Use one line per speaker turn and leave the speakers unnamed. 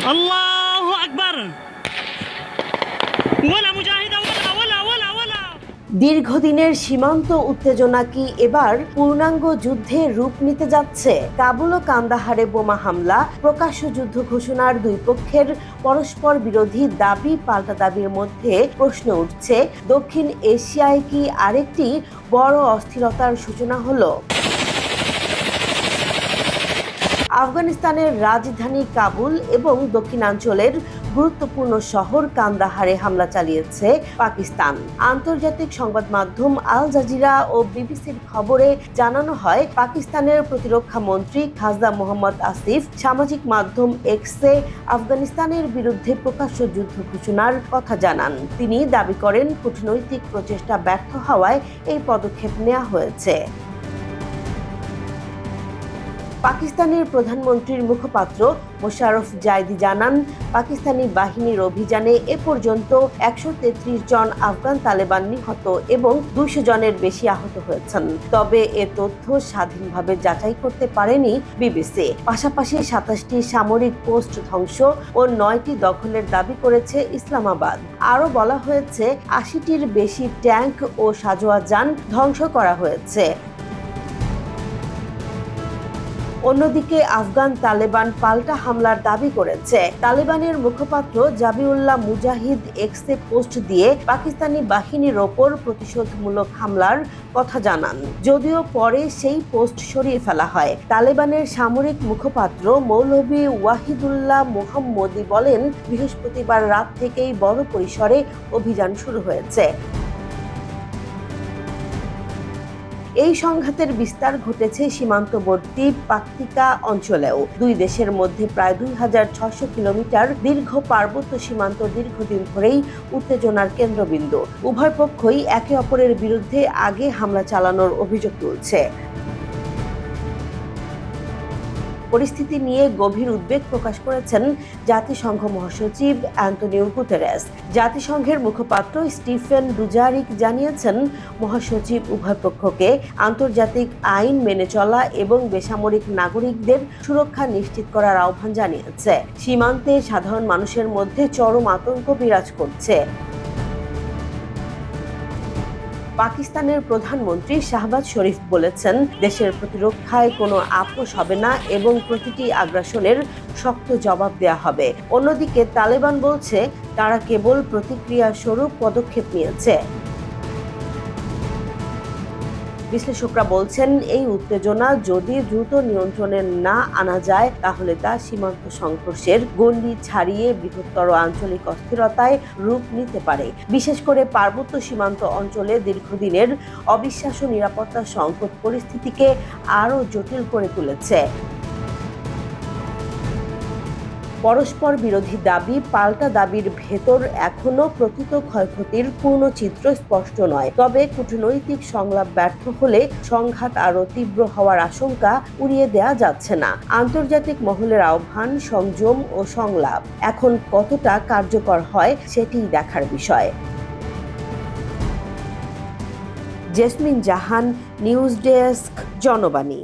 আল্লাহু আকবার। ওয়ালা মুজাহিদা ওয়ালা ওয়ালা ওয়ালা ওয়ালা।
দীর্ঘদিনের সীমান্ত উত্তেজনা কি এবার পূর্ণাঙ্গ যুদ্ধে রূপ নিতে যাচ্ছে? কাবুল ও কান্দাহারে বোমা হামলা, প্রকাশ্য যুদ্ধ ঘোষণার দুই পক্ষের পরস্পর বিরোধী দাবি পাল্টা দাবির মধ্যে প্রশ্ন উঠছে, দক্ষিণ এশিয়ায় কি আরেকটি বড় অস্থিরতার সূচনা হলো? আফগানিস্তানের রাজধানী কাবুল এবং দক্ষিণাঞ্চলের গুরুত্বপূর্ণ শহর কান্দাহারে হামলা চালিয়েছে পাকিস্তান। আন্তর্জাতিক সংবাদ মাধ্যম আল জাজিরা ও বিবিসির খবরে জানানো হয়, পাকিস্তানের প্রতিরক্ষা মন্ত্রী খাজা মোহাম্মদ আসিফ সামাজিক মাধ্যম এক্সে আফগানিস্তানের বিরুদ্ধে প্রকাশ্য যুদ্ধ ঘোষণার কথা জানান। তিনি দাবি করেন, কূটনৈতিক প্রচেষ্টা ব্যর্থ হওয়ায় এই পদক্ষেপ নেওয়া হয়েছে। পাকিস্তানের প্রধানমন্ত্রীর মুখপাত্র মোশাররফ জায়দি জানান, পাকিস্তানি বাহিনীর অভিযানে এ পর্যন্ত ১৩৩ জন আফগান তালেবান নিহত এবং ২০০ জনের বেশি আহত হয়েছেন। তবে এ তথ্য স্বাধীনভাবে যাচাই করতে পারেনি বিবিসি। পাশাপাশি ২৭টি সামরিক পোস্ট ধ্বংস ও ৯টি দখলের দাবি করেছে ইসলামাবাদ। আরও বলা হয়েছে, ৮০টির বেশি ট্যাঙ্ক ও সাঁজোয়া যান ধ্বংস করা হয়েছে। অন্যদিকে আফগান তালেবান পাল্টা হামলার দাবি করেছে। তালেবানের মুখপাত্র জাবিউল্লাহ মুজাহিদ এক্সে পোস্ট দিয়ে পাকিস্তানি বাহিনীর ওপর প্রতিশোধমূলক হামলার কথা জানান, যদিও পরে সেই পোস্ট সরিয়ে ফেলা হয়। তালেবানের সামরিক মুখপাত্র মৌলভী ওয়াহিদুল্লাহ মোহাম্মদী বলেন, বৃহস্পতিবার রাত থেকেই বড় পরিসরে অভিযান শুরু হয়েছে। এই সংঘাতের বিস্তার ঘটেছে সীমান্তবর্তী পাকতিকা অঞ্চলেও। দুই দেশের মধ্যে প্রায় ২৬০০ কিলোমিটার দীর্ঘ পার্বত্য সীমান্ত দীর্ঘদিন ধরেই উত্তেজনার কেন্দ্রবিন্দু। উভয় পক্ষই একে অপরের বিরুদ্ধে আগে হামলা চালানোর অভিযোগ তুলছে। পরিস্থিতি নিয়ে গভীর উদ্বেগ প্রকাশ করেছেন জাতিসংঘ মহাসচিব অ্যান্টোনিও গুতেরেস। জাতিসংঘের মুখপাত্র স্টিফেন ডুজারিক জানিয়েছেন, মহাসচিব উভয় পক্ষকে আন্তর্জাতিক আইন মেনে চলা এবং বেসামরিক নাগরিকদের সুরক্ষা নিশ্চিত করার আহ্বান জানিয়েছে। সীমান্তে সাধারণ মানুষের মধ্যে চরম আতঙ্ক বিরাজ করছে। পাকিস্তানের প্রধানমন্ত্রী শাহবাজ শরীফ বলেছেন, দেশের প্রতিরক্ষায় কোনো আপোষ হবে না এবং প্রতিটি আগ্রাসনের শক্ত জবাব দেওয়া হবে। অন্যদিকে তালেবান বলছে, তারা কেবল প্রতিক্রিয়া স্বরূপ পদক্ষেপ নিয়েছে। বিশ্লেষকরা বলছেন, এই উত্তেজনা যদি দ্রুত নিয়ন্ত্রণে না আনা যায়, তাহলে তা সীমান্ত সংঘর্ষের গণ্ডি ছাড়িয়ে বৃহত্তর আঞ্চলিক অস্থিরতায় রূপ নিতে পারে। বিশেষ করে পার্বত্য সীমান্ত অঞ্চলে দীর্ঘদিনের অবিশ্বাস্য নিরাপত্তা সংকট পরিস্থিতিকে আরও জটিল করে তুলেছে। পরস্পর বিরোধী দাবি পাল্টা দাবির ভেতর এখনো প্রকৃত ক্ষয়ক্ষতির পূর্ণ চিত্র স্পষ্ট নয়। তবে কূটনৈতিক সংলাপ ব্যর্থ হলে সংঘাত আরও তীব্র হওয়ার আশঙ্কা উড়িয়ে দেওয়া যাচ্ছে না। আন্তর্জাতিক মহলের আহ্বান, সংযম ও সংলাপ এখন কতটা কার্যকর হয় সেটিই দেখার বিষয়। জেসমিন জাহান, নিউজ ডেস্ক, জনবাণী।